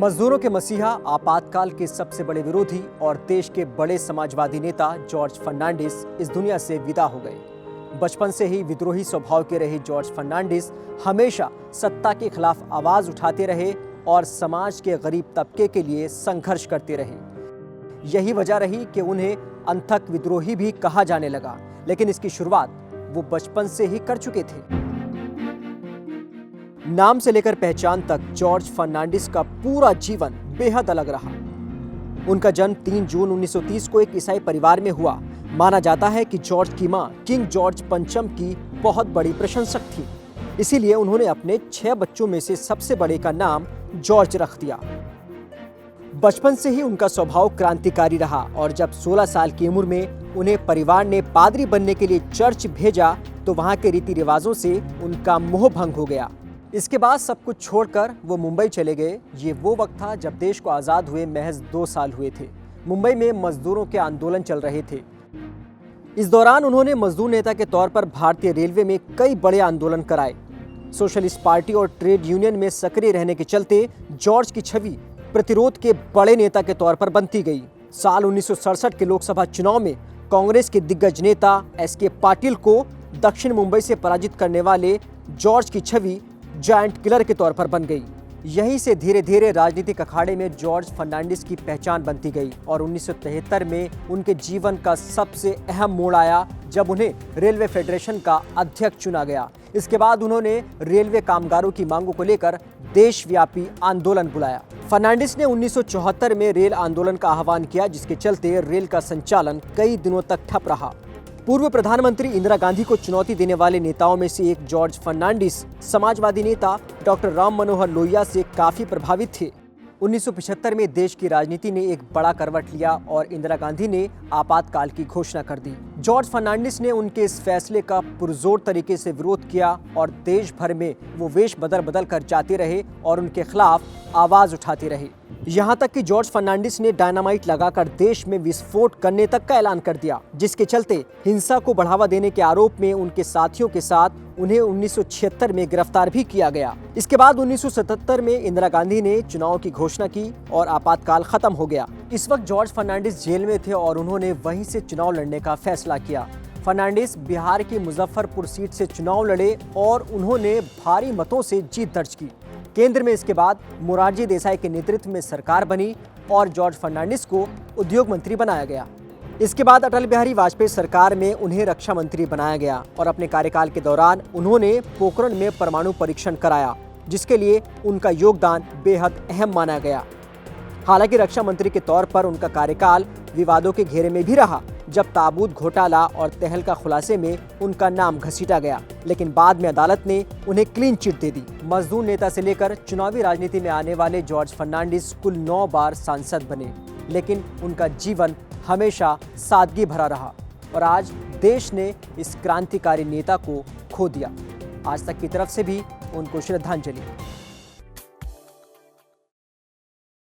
मजदूरों के मसीहा, आपातकाल के सबसे बड़े विरोधी और देश के बड़े समाजवादी नेता जॉर्ज फर्नांडिस इस दुनिया से विदा हो गए। बचपन से ही विद्रोही स्वभाव के रहे जॉर्ज फर्नांडिस हमेशा सत्ता के खिलाफ आवाज उठाते रहे और समाज के गरीब तबके के लिए संघर्ष करते रहे। यही वजह रही कि उन्हें अंतक विद्रोही भी कहा जाने लगा, लेकिन इसकी शुरुआत वो बचपन से ही कर चुके थे। नाम से लेकर पहचान तक जॉर्ज फर्नांडिस का पूरा जीवन बेहद अलग रहा। उनका जन्म 3 जून 1930 को एक ईसाई परिवार में हुआ। माना जाता है कि जॉर्ज की मां किंग जॉर्ज पंचम की बहुत बड़ी प्रशंसक थी, इसीलिए उन्होंने अपने 6 बच्चों में से सबसे बड़े का नाम जॉर्ज रख दिया। बचपन से ही उनका स्वभाव क्रांतिकारी रहा और जब 16 साल की उम्र में उन्हें परिवार ने पादरी बनने के लिए चर्च भेजा तो वहां के रीति रिवाजों से उनका मोह भंग हो गया। इसके बाद सब कुछ छोड़कर वो मुंबई चले गए। ये वो वक्त था जब देश को आज़ाद हुए महज 2 साल हुए थे। मुंबई में मजदूरों के आंदोलन चल रहे थे। इस दौरान उन्होंने मजदूर नेता के तौर पर भारतीय रेलवे में कई बड़े आंदोलन कराए। सोशलिस्ट पार्टी और ट्रेड यूनियन में सक्रिय रहने के चलते जॉर्ज की छवि प्रतिरोध के बड़े नेता के तौर पर बनती गई। साल 1967 के लोकसभा चुनाव में कांग्रेस के दिग्गज नेता एस.के. पाटिल को दक्षिण मुंबई से पराजित करने वाले जॉर्ज की छवि जायंट किलर के तौर पर बन गई। यहीं से धीरे धीरे राजनीतिक अखाड़े में जॉर्ज फर्नांडिस की पहचान बनती गई और 1973 में उनके जीवन का सबसे अहम मोड़ आया जब उन्हें रेलवे फेडरेशन का अध्यक्ष चुना गया। इसके बाद उन्होंने रेलवे कामगारों की मांगों को लेकर देशव्यापी आंदोलन बुलाया। फर्नांडिस ने 1974 में रेल आंदोलन का आह्वान किया, जिसके चलते रेल का संचालन कई दिनों तक ठप रहा। पूर्व प्रधानमंत्री इंदिरा गांधी को चुनौती देने वाले नेताओं में से एक जॉर्ज फर्नांडिस समाजवादी नेता डॉक्टर राम मनोहर लोहिया से काफी प्रभावित थे। 1975 में देश की राजनीति ने एक बड़ा करवट लिया और इंदिरा गांधी ने आपातकाल की घोषणा कर दी। जॉर्ज फर्नांडिस ने उनके इस फैसले का पुरजोर तरीके से विरोध किया और देश भर में वो वेश बदल कर जाते रहे और उनके खिलाफ आवाज उठाते रहे। यहाँ तक कि जॉर्ज फर्नांडिस ने डायनामाइट लगाकर देश में विस्फोट करने तक का ऐलान कर दिया, जिसके चलते हिंसा को बढ़ावा देने के आरोप में उनके साथियों के साथ उन्हें 1976 में गिरफ्तार भी किया गया। इसके बाद 1977 में इंदिरा गांधी ने चुनाव की घोषणा की और आपातकाल खत्म हो गया। इस वक्त जॉर्ज फर्नांडिस जेल में थे और उन्होंने वहीं से चुनाव लड़ने का फैसला किया। फर्नांडिस बिहार की मुजफ्फरपुर सीट से चुनाव लड़े और उन्होंने भारी मतों से जीत दर्ज की। केंद्र में इसके बाद मोरारजी देसाई के नेतृत्व में सरकार बनी और जॉर्ज फर्नांडिस को उद्योग मंत्री बनाया गया। इसके बाद अटल बिहारी वाजपेयी सरकार में उन्हें रक्षा मंत्री बनाया गया और अपने कार्यकाल के दौरान उन्होंने पोखरण में परमाणु परीक्षण कराया, जिसके लिए उनका योगदान बेहद अहम माना गया। हालांकि रक्षा मंत्री के तौर पर उनका कार्यकाल विवादों के घेरे में भी रहा, जब ताबूत घोटाला और तहलका खुलासे में उनका नाम घसीटा गया, लेकिन बाद में अदालत ने उन्हें क्लीन चिट दे दी। मजदूर नेता से लेकर चुनावी राजनीति में आने वाले जॉर्ज फर्नांडिस कुल 9 बार सांसद बने, लेकिन उनका जीवन हमेशा सादगी भरा रहा और आज देश ने इस क्रांतिकारी नेता को खो दिया। आज तक की तरफ से भी उनको श्रद्धांजलि।